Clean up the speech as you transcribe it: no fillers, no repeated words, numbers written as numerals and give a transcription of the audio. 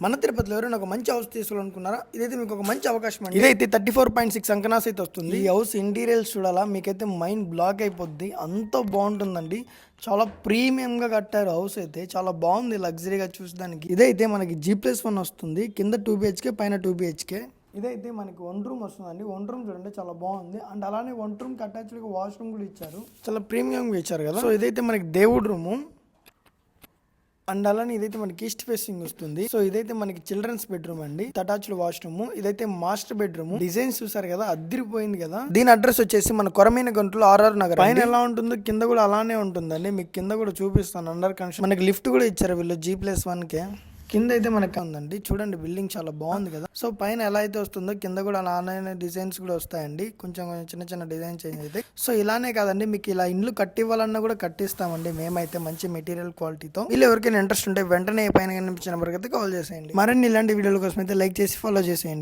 మన తిరుపతిలో ఎవరైనా ఒక మంచి హౌస్ తీసుకోవాలనుకున్నారా, ఇదైతే మీకు ఒక మంచి అవకాశం అండి. ఇదైతే 34.6 అంకనాస్ అయితే వస్తుంది. ఈ హౌస్ ఇంటీరియర్స్ చూడాలా, మీకైతే మైండ్ బ్లాక్ అయిపోద్ది, అంత బాగుంటుందండి. చాలా ప్రీమియం గా కట్టారు హౌస్ అయితే, చాలా బాగుంది లగ్జరీగా చూసడానికి. ఇదైతే మనకి G+1 వస్తుంది, కింద 2 BHK పైన 2 BHK. ఇదైతే మనకి 1 రూమ్ వస్తుందండి. 1 రూమ్ చూడండి చాలా బాగుంది. అండ్ అలానే 1 రూమ్ కి అటాచ్డ్ వాష్రూమ్ కూడా ఇచ్చారు, చాలా ప్రీమియం గా ఇచ్చారు కదా. సో ఇదైతే మనకి దేవుడు రూము. అండ్ అలానే ఇదైతే మనకి ఈస్ట్ ఫేసింగ్ వస్తుంది. సో ఇదైతే మనకి చిల్డ్రన్స్ బెడ్రూమ్ అండి, అటాచ్డ్ వాష్రూమ్. ఇదైతే మాస్టర్ బెడ్రూమ్. డిజైన్స్ చూసారు కదా, అదిరిపోయింది కదా. దీని అడ్రస్ వచ్చేసి మన కొరమైన గంటలు RR నగర్. పైన ఎలా ఉంటుందో కింద కూడా అలానే ఉంటుందండి, మీకు కింద కూడా చూపిస్తాను. అండర్ కన్స్ట్రక్షన్ మనకి లిఫ్ట్ కూడా ఇచ్చారు వీళ్ళు G+1 కే. కింద అయితే మనకి ఉందండి, చూడండి బిల్డింగ్ చాలా బాగుంది కదా. సో పైన ఎలా అయితే వస్తుందో కింద కూడా అలానే డిజైన్స్ కూడా వస్తాయండి, కొంచెం చిన్న చిన్న డిజైన్ చేంజ్ అయితే. సో ఇలానే కాదండి, మీకు ఇలా ఇండ్లు కట్టివ్వాలన్నా కూడా కట్టిస్తామండి మేమైతే, మంచి మెటీరియల్ క్వాలిటీతో. వీళ్ళు ఎవరికైనా ఇంట్రెస్ట్ ఉంటే వెంటనే పైన కనిపించిన నెంబర్కి అయితే కాల్ చేసేయండి. మరిన్ని ఇలాంటి వీడియోల కోసం అయితే లైక్ చేసి ఫాలో చేసేయండి.